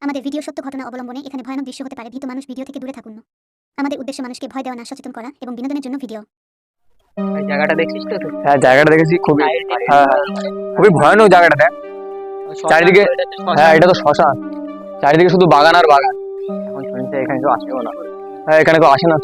আমাদের ভিডিও সত্য ঘটনা অবলম্বনে এখানে ভয়ানক দৃশ্য হতে পারে। ভীত মানুষ ভিডিও থেকে দূরে থাকুন। আমাদের উদ্দেশ্য মানুষকে ভয় দেওয়া না, সচেতন করা এবং বিনোদনের জন্য ভিডিও। জায়গাটা দেখছিস তো? হ্যাঁ, জায়গাটা দেখেছি, খুবই খুবই ভয়ানক জায়গাটা। দেখ চারিদিকে, হ্যাঁ এটা তো শ্মশান, চারিদিকে শুধু বাগান আর বাগান। এখন শুনতে এখানে কেউ আসেও না। হ্যাঁ, এখানে কেউ আসে না।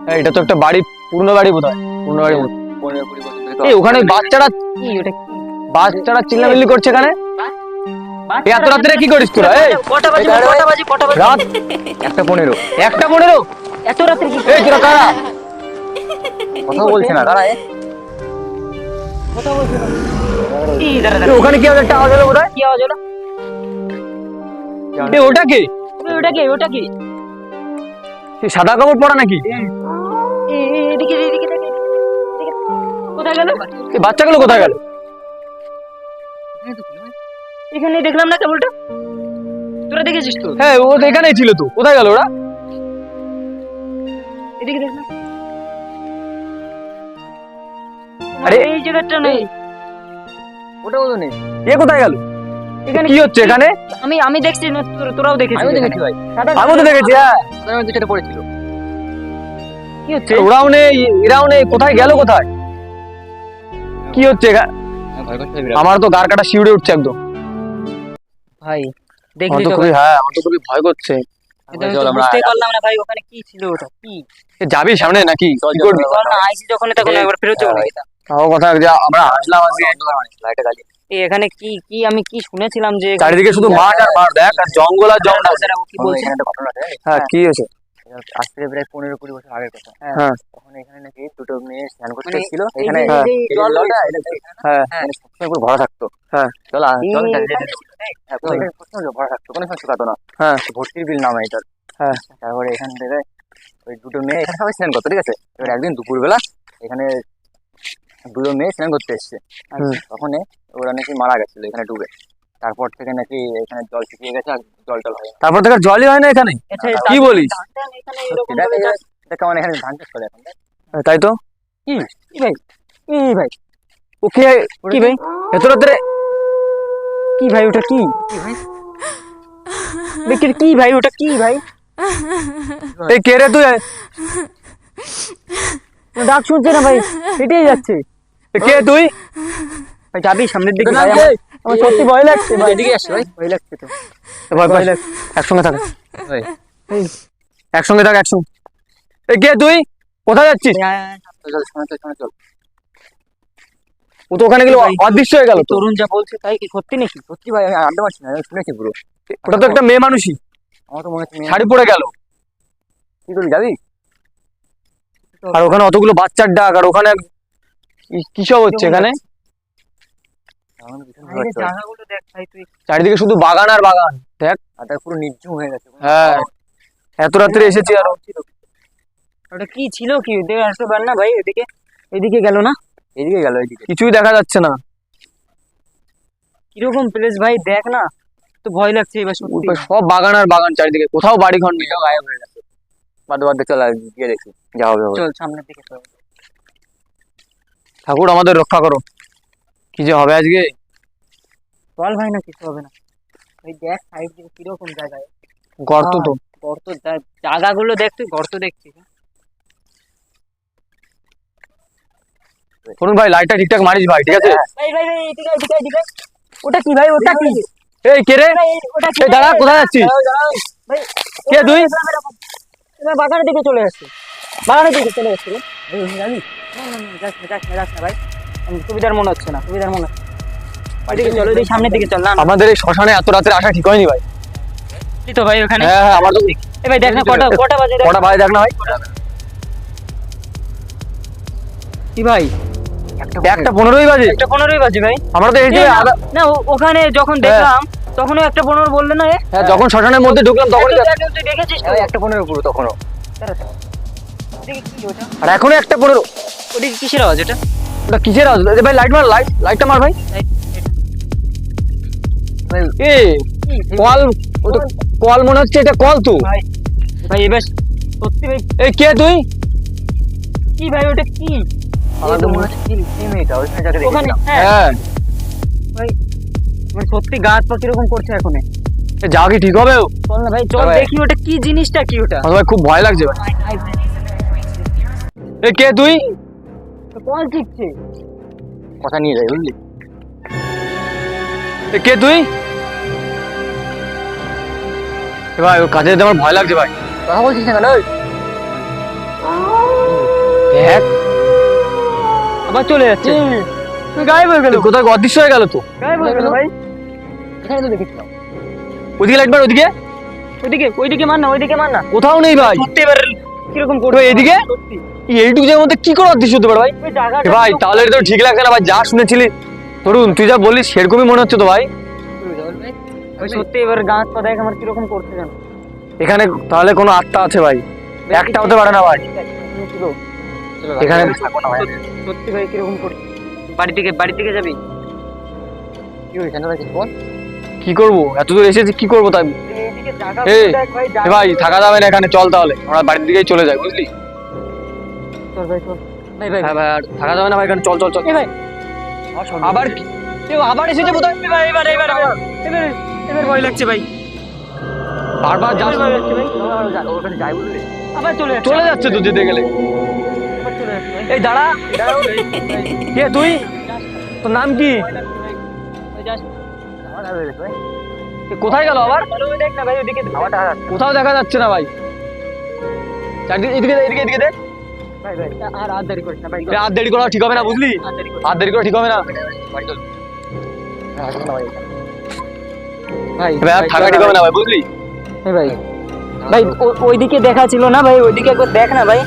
হ্যাঁ, এটা তো একটা বাড়ি, পুরনো বাড়ি বোধহয়, পুরনো বাড়ি। 15-20 বছর ধরে এই ওখানে বাচ্চারা কি ওটা কি? বাচ্চারা চিল্লামিল্লি করছে এখানে। এই এত রাত্রে কি করিস তোরা? এই কটা বাজে? রাত 1:15। 1:15? এত রাত্রে কি? এই তোরা কারা? কথা বলছে না তারা? কথা বলছে না। কি দাঁড়া এই ওখানে কি একটা আওয়াজ হলো বোধহয়। কি আওয়াজ হলো? এই ওটা কি? ওটা কি? এই সাদা কাপড় পরা নাকি? এদিকে কোথায় গেল? এই বাচ্চাগুলো কোথায় গেল? এখানে দেখলাম না কেবলটা। তোরা দেখেছিস তো? হ্যাঁ, ও তো এখানেই ছিল তো। কোথায় গেল ওরা? এদিকে দেখ না। আরে এই জায়গাটা নেই। ওটাও তো নেই। এ কোথায় গেল? এখানে কি হচ্ছে এখানে? আমি দেখছি না, তোরাও দেখেছিস? আমিও দেখেছি ভাই। আমিও তো দেখেছি। হ্যাঁ, সাধারণ যেটা পড়েছিল। কি হচ্ছে? ওরাও নেই, এরাও নেই। কোথায় গেল? কোথায় কি হচ্ছে এখানে? আমার তো গার কাটা শিউরে উঠছে একদম। ভাই আমার দেখলি তো তো? খুবই, হ্যাঁ আমার তো খুবই ভয় করছে। আমি তো বুঝতেই পারলাম না ভাই ওখানে কি ছিল। ওটা কি? যাবি সামনে নাকি? কি করবি? চল না, আইসি যখন তখন একবার ফেরত যাবো নাকি? তাও কথা যে আমরা আসলাম আজকে। এই এখানে কি কি আমি কি শুনেছিলাম যে চারিদিকে শুধু মাঠ আর মাঠ, দেখ, আর জঙ্গল আর জঙ্গল। কি বলছে? হ্যাঁ, কি হয়েছে? আজ থেকে প্রায় 15-20 বছর আগের কথা। হ্যাঁ তখন এখানে নাকি দুটো মেয়ে স্নান করতে মানে এসেছিল। এই এখানে যে- এই জলটা হ্যাঁ মানে সবসময় পুরো ভরা থাকতো। হ্যাঁ চল চল সবসময় ভরা থাকতো, কোনো সময় শুকাতো না। হ্যাঁ ভর্তির বিল নামে এটার। হ্যাঁ তারপরে এখান থেকে ওই দুটো মেয়ে এখানে সবাই স্নান করতো, ঠিক আছে? এবার একদিন দুপুরবেলা এখানে দুটো মেয়ে স্নান করতে এসছে। তখন ওরা নাকি মারা গেছিল এখানে ডুবে। তারপর থেকে নাকি এখানে জল শুকিয়ে গেছে আর জল টল হয় না। তারপর থেকে জলই হয় না এখানে? কি বলিস? দেখ কেমন এখানে ধান চাষ করে এখন। তাই তো। কি কি ভাই? কি ভাই? ও কি কি ভাই? এত রাত্রে? কি ভাই ওটা কি? কি ভাই? দেখি কি ভাই ওটা কি ভাই? এই কে রে তুই? ডাক শুনছে না ভাই, হেঁটেই যাচ্ছে। কে তুই? ভাই যাবি সামনের দিকে? না, ভাই কে? আমার সত্যি ভয় লাগছে ভাই। এদিকে আসছে ভাই, ভয় লাগছে তো। ভয় লাগছে। একসঙ্গে থাক ভাই একসঙ্গে থাক একসঙ্গে। এই কে তুই? কোথায় যাচ্ছিস? চল শোনা চল। ও তো ওখানে গেল, অদৃশ্য হয়ে গেল তো। তরুণ যা বলছে তাই কি সত্যি নাকি? সত্যি ভাই আমি আনতে পারছি না, আমি শুনেছি পুরো। ওটা তো একটা মেয়ে মানুষই, আমার তো মনে হচ্ছে শাড়ি পরে গেল। কি করবি, যাবি? আর ওখানে অতগুলো বাচ্চার ডাক, আর ওখানে কি সব হচ্ছে এখানে? জায়গাগুলো দেখ ভাই তুই। চারিদিকে শুধু বাগান আর বাগান, দেখ। আর তার পুরো নির্জুম হয়ে গেছে। হ্যাঁ, এত রাত্রে এসেছি আর ওটা কি ছিল? কি দেখে আসতে পার না ভাই? এদিকে গেল না? এদিকে গেল, এদিকে কিছুই দেখা যাচ্ছে না। কিরকম প্লেস ভাই, দেখ না, তো ভয় লাগছে এবার সত্যি। সব বাগান আর বাগান, চারিদিকে কোথাও বাড়ি ঘর নেই। গায়েব হয়ে গেছে। বাদ চল আর গিয়ে দেখি যা হবে। চল সামনের দিকে চল। ঠাকুর আমাদের রক্ষা করো, কি যে হবে আজকে। চল ভাই, না কিছু হবে না। ওই দেখ সাইড দিয়ে কিরকম জায়গায় গর্ত তো। গর্ত, জায়গাগুলো দেখ, তুই গর্ত দেখছিস। শুনুন ভাই, লাইটটা ঠিকঠাক মারিস ভাই, ঠিক আছে? ভাই ভাই ভাই এদিকে। ওটা কি ভাই? ওটা কি? এই কে রে? ওটা কি? এই দাঁড়া, কোথায় যাচ্ছিস? ভাই কে তুই? এবার বাগানের দিকে চলে আসছে। বাগানের দিকে চলে আসছে রে। যাবি? যাস না ভাই, সুবিধার মনে হচ্ছে না। এদিকে চলো, এদিকে সামনের দিকে চল। না আমাদের এই শ্মশানে এত রাত্রে আসা ঠিক হয়নি ভাই। তো ভাই ওখানে। হ্যাঁ, আমার তো এ ভাই দেখ না কটা বাজে। কটা ভাই, দেখ না ভাই। কি ভাই? 1:15 বাজে। 1:15 বাজে ভাই। আমরা তো এই যে না ওখানে যখন দেখলাম তখনও 1:15 বললে না? হ্যাঁ, যখন শ্মশানের মধ্যে ঢুকলাম তখন তুই দেখেছিস তো? 1:15 পুরো তখনও। এদিকে কি ওটা? আর এখনো 1:15। ওদিকে কিসের আওয়াজ এটা? ওটা কিসের আওয়াজ? ভাই লাইট মার, লাইটটা মার ভাই। এ কল, ও তো কল মনে হচ্ছে, এটা কল তো ভাই এবার সত্যি ভাই। এই কে তুই? কি ভাই ওটা কি? আমার তো মনে হচ্ছে ওখানে হ্যাঁ হ্যাঁ। ভাই, মানে সত্যি গা হাত পা কিরকম করছে এখন। যাও কি ঠিক হবে? চল না ভাই, চল ভাই। দেখি ওটা কি জিনিসটা, কি ওটা। আমার ভাই খুব ভয় লাগছে ভাই। এ কে তুই? কল ঠিকছে। কথা নিয়ে যাই বুঝলি। এ কে তুই? এ ভাই ও কাজে যেতে আমার ভয় লাগছে ভাই। কথা বলছিস না কেন? দেখ আবার চলে যাচ্ছে। গায়েব হয়ে গেল, কোথায় অদৃশ্য হয়ে গেল তো। গায়েব হয়ে গেল ভাই। এখানে তো দেখেছিলাম। ওইদিকে লাইট মার, ওইদিকে ওইদিকে মার না, ওইদিকে মার না। কোথাও নেই ভাই। সত্যি এবার কিরকম করবে ভাই, এদিকে? সত্যি এইটুকু জায়গার মধ্যে কি করে অদৃশ্য হতে পারে ভাই? ওই জায়গাটা এ ভাই তাহলে এটা তো ঠিক লাগছে না ভাই, যা শুনেছিলি তরুণ তুই যা বললি সেরকমই মনে হচ্ছে তো ভাই। ওই সত্যি এবার গাছটা দেখ আমার কিরকম করছে জানো। এখানে তাহলে কোনো আত্মা আছে ভাই, একটা হতে পারে না ভাই। এখানে থাকো না ভাই। সত্যি ভাই কিরকম করছে। বাড়ি থেকে যাবি? কি হয়েছে না কিছু বল। কি করবো, এত দূর এসেছি কি করবো তাই? এইদিকে জায়গা এই, দেখ ভাই, এ ভাই থাকা যাবে না এখানে, চল তাহলে আমরা বাড়ির দিকেই চলে যাই বুঝলি। চল ভাই চল। ভাই ভাই হ্যাঁ ভাই আর থাকা যাবে না ভাই এখানে, চল চল চল। এ ভাই আবার কি? এ আবার এসেছে বোধহয়। এবার ভয় লাগছে ভাই। বারবার যাস ভয় লাগছে ভাই। ওখানে যাই বুঝলি। আবার চলে যাচ্ছে তো যেতে গেলে। আবার চলে যাচ্ছে ভাই। এই দাঁড়া, কে তুই? তোর নাম কি? ভাই যাস। এ কোথায় গেল আবার? ভালো করে দেখ না ভাই, ওদিকে কোথাও দেখা যাচ্ছে না ভাই। চারদিকে এদিকে এদিকে এদিকে দেখ। ভাই আর আর দেরি করিস না ভাই। আর দেরি করা ঠিক হবে না বুঝলি, আর দেরি করিস আর দেরি করা ঠিক হবে না বাড়ি চল। হ্যাঁ আসবো না ভাই এখানে। ভাই ভাই আর থাকা ঠিক হবে না ভাই বুঝলি। ভাই ভাই ওইদিকে দেখা ছিল না ভাই, ওইদিকে একবার দেখ না ভাই।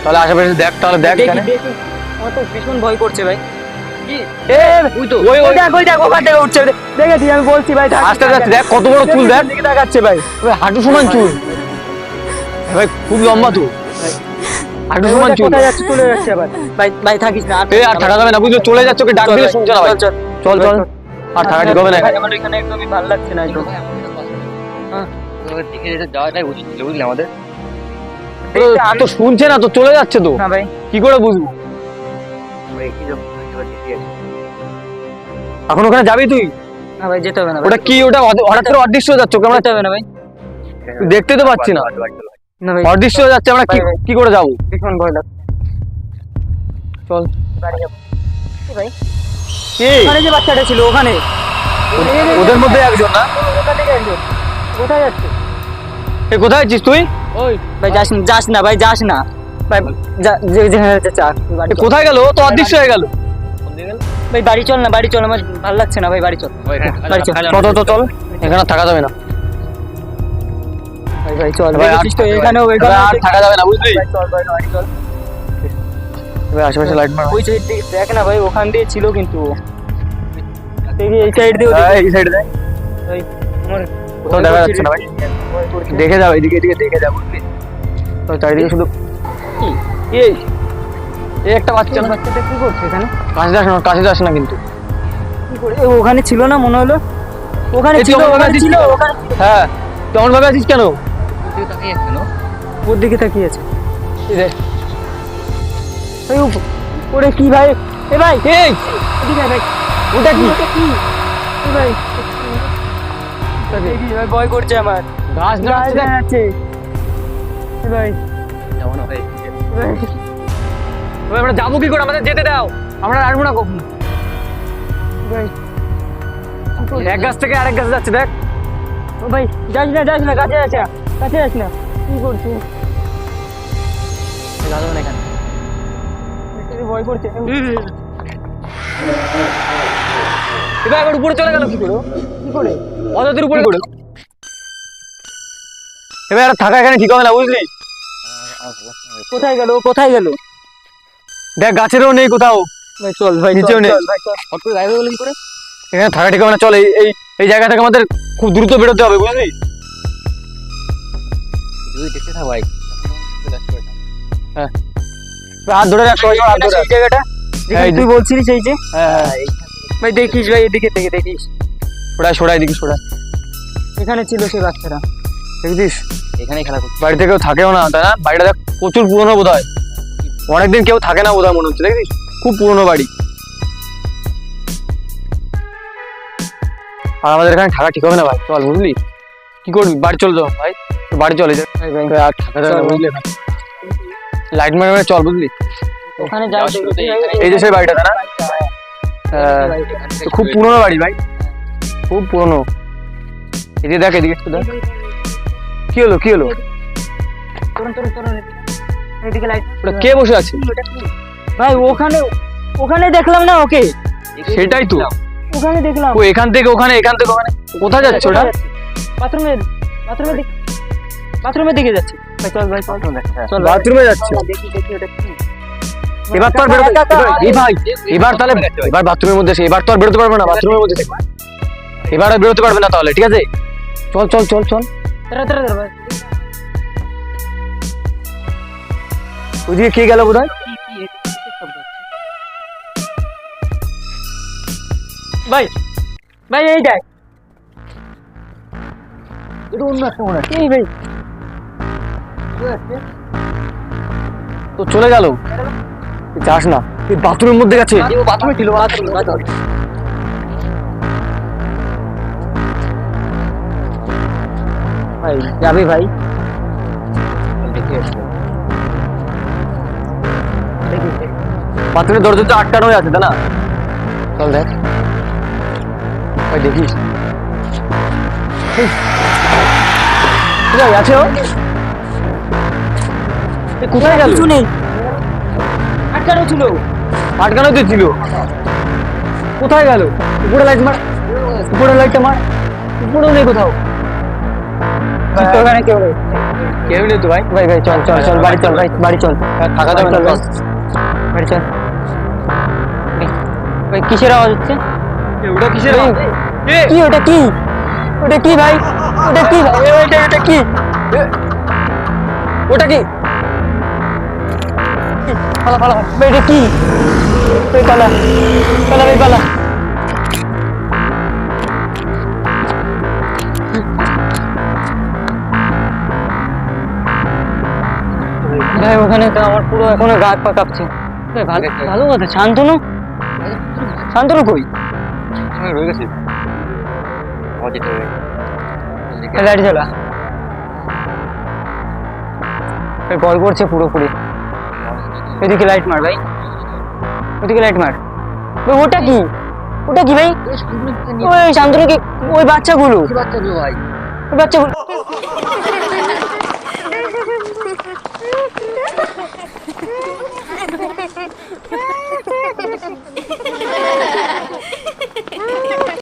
তাহলে আশেপাশে দেখ, তাহলে দেখ এখানে। দেখি আমার তো ভীষণ ভয় করছে ভাই। এ ওই তো ওই ওই ওই দেখ ওখান থেকে উঠছে, দেখেছি আমি বলছি ভাই। আস্তে আস্তে দেখ কত বড় চুল দেখ, দিকে দেখাচ্ছে ভাই। ভাই হাঁটু সমান চুল ভাই, খুব লম্বা তো, হাঁটু সমান চুল। কোথায় যাচ্ছে, চলে যাচ্ছে আবার। ভাই থাকিস না। এ আর থাকা যাবে না বুঝলি, চলে যাচ্ছে, ওকে ডাক দিলে শুনছে না ভাই। চল চল, আর থাকা ঠিক হবে না এখানে। আমার এখানে একদমই ভালো লাগছে না একদম। তোকে দেখে যেতে যাওয়াটাই উচিত ছিল বুঝলি আমাদের। ও তো শুনছে না তো, চলে যাচ্ছে তো, না ভাই কি করে বুঝবো? ওই কি যখন দেখি আছে। এখন ওখানে যাবি তুই? না ভাই যেতে হবে না ভাই। ওটা কি, ওটা হঠাৎ করে অদৃশ্য হয়ে যাচ্ছে, ওকে আমরা যেতে হবে না ভাই। দেখতে তো পাচ্ছি না, না ভাই অদৃশ্য হয়ে যাচ্ছে, আমরা কি কি করে যাবো? ভীষণ ভয় লাগছে। চল। বাড়ি যাবো। কি ভাই কি ওখানে যে বাচ্চাটা ছিল ওখানে, ওদের মধ্যে একজন না? ওখান থেকে একজন কোথায় যাচ্ছে? এ কোথায় আছিস তুই? ওই ভাই যাস না ভাই, যাস না ভাই। যেখানে যাচ্ছে চা। এ কোথায় গেল? ও তো অদৃশ্য হয়ে গেল। ভাই বাড়ি চল না, বাড়ি চল, আমার ভালো লাগছে না ভাই, বাড়ি চল। বাড়ি চল। চল চল, এখানে আর থাকা যাবে না ভাই চল। ভাই, আর দেখেছিস তো এখানেও এবার আর থাকা যাবে না বুঝলি। ভাই চল ভাই, বাড়ি চল। এবার আশেপাশে লাইট মার। ওই সাইড দিয়ে দেখ না ভাই, ওখান দিয়ে ছিল কিন্তু ও। দেখি এই সাইড দিয়ে হ্যাঁ, এই সাইডে দেখ, ভাই আমার কোথাও দেখা যাচ্ছে না ভাই। ভয় করছে। দেখে যাও, এদিকে এদিকে দেখে যাও বুঝলি। তো চারিদিকে শুধু কি? এই এই একটা বাচ্চা না, বাচ্চাটা কি করছে এখানে? কাছে যাস না, কাছে যাস না কিন্তু। কি করে ওখানে ছিল না মনে হলো? ওখানে এই ছিল, তুই আমার ওখানে কাছে ছিল, ছিল। ওখানে হ্যাঁ, কেমন ভাবে আছিস কেন? তুই তাকিয়ে আছিস কেন? ওর দিকে তাকিয়ে আছে। এই দেখ, ভাই ওরে কি ভাই? এ ভাই এই এদিকে আয় ভাই। ওটা কি? ওটা কি? এ ভাই দেখি ভাই, ভয় করছে আমার। ঘাস গাছ গাছ দেখা যাচ্ছে। এ ভাই যাবো না ভাই। আমরা যাবো কি করে? আমাদের যেতে দাও, আমরা আসবো না কখন। ভাই এক গাছ থেকে আরেক গাছ যাচ্ছে দেখ। ও ভাই যাস না, কাছে যাস না। কি করছিস? যাবো না এখানে। ভয় করছে। এবার আবার উপরে চলে গেল কি করে? কি করে? অতদূর উপরে করে। এবার আর থাকা এখানে ঠিক হবে না বুঝলি। কোথায় গেল? দেখ গাছেরও নেই কোথাও, ভাই চল ভাই, নিচেও নেই। ভাই চল। হট করে গায়েব হয়ে গেলেন করে। এখানে থাকা ঠিক হবে না, চল এই এই এই জায়গা থেকে আমাদের খুব দ্রুত বেরোতে হবে বুঝলি। তুই দেখতে থাক ভাই। হাত ধরে রাখ, সবাই হাত ধরে রাখ। এই জায়গাটা হ্যাঁ, এই তুই বলছিলিস এই যে। হ্যাঁ হ্যাঁ, ভাই দেখিস ভাই, এদিকে থেকে দেখিস। সরাই দিকে সরাই। এখানে ছিল সেই বাচ্চাটা। দেখছিস এখানেই খেলা করছিস। বাড়িতে কেউ থাকেও না তাই না? বাড়িটা দেখ প্রচুর পুরনো বোধ হয়, অনেকদিন কেউ থাকে না বোধ হয় মনে হচ্ছে, দেখছিস খুব পুরনো বাড়ি। আর আমাদের এখানে থাকা ঠিক হবে না ভাই, চল বুঝলি। কি করবি, বাড়ি চল যাও ভাই, তো বাড়ি চলে যা, আর থাকা যাবে না বুঝলি। লাইট মারে চল বুঝলি। ওখানে যাই এই যে সেই বাড়িটা না, তো খুব পুরনো বাড়ি ভাই, খুব পুরনো। এদিকে দেখ, এদিকে একটু দেখ। কি হলো, কি হলো? এদিকে লাইট। ওটা কে বসে আছে? ভাই ওখানে ওখানে দেখলাম না ওকে, সেটাই তো, ওখানে দেখলাম। ও এখান থেকে ওখানে, এখান থেকে ওখানে, কোথায় যাচ্ছে ওটা? বাথরুমের বাথরুমের দিকে, বাথরুমের দিকে যাচ্ছে। ভাই চল ভাই চল চল বাথরুমে যাচ্ছে। দেখি দেখি ওটা কি। এবার তো আর বেরোতে, এই ভাই এবার তাহলে, এবার বাথরুমের মধ্যে, এবার তো আর বেরোতে পারবে না বাথরুমের মধ্যে থেকে, এবার আর বেরোতে পারবে না তাহলে, ঠিক আছে? চল চল চল চল। তাড়াতাড়ি ভাই। ওইদিকে কে গেল বোধ হয়? ভাই ভাই এই দেখ, এটা অন্য একটা মনে হয়। এই ভাই তো চলে গেল, যাস না, তুই বাথরুমের মধ্যে গেছে। ও বাথরুমে ছিল, বাথরুমে ভাই যাবে ভাই। বাথরুমের দরজা তো আটকানো হয়ে আছে, তাই না? চল দেখ ভাই, দেখিস কোথায় আছে ও? এ কোথায় গেল? কিছু নেই, আটকানো ছিল। আটকানো তো ছিল, কোথায় গেল? উপরে লাইট মার, উপরে লাইটটা মার, উপরেও নেই কোথাও। ওখানে কেউ নেই। কেউ নেই তো ভাই। ভাই ভাই চল চল চল, বাড়ি চল ভাই, বাড়ি চল। থাকা যাবে না, চল, বাড়ি চল। ভাই কিসের আওয়াজ হচ্ছে? ওটা কিসের এই, আওয়াজ? এ, কি ওটা কি? ওটা কি ভাই? ওটা কি ভাই? ওটা কি? ওটা কি? পালা পালা ভাই, এটা কি? ওই পালা পালা ভাই, পালা। ভাই ওখানে তো আমার পুরো এখনো গা হাত পা কাঁপছে। ভাই ভালো ভালো কথা, শান্তনু, শান্তনু কই? রয়ে গেছে আমার যেতে হবে। লাইট জ্বালা। ভাই ভয় করছে পুরোপুরি। এদিকে লাইট মার ভাই, ওদিকে লাইট মার ভাই। ওটা কি, ওটা কি ভাই? ওই শান্তনু কি? ওই বাচ্চাগুলো, ভাই ওই বাচ্চাগুলো।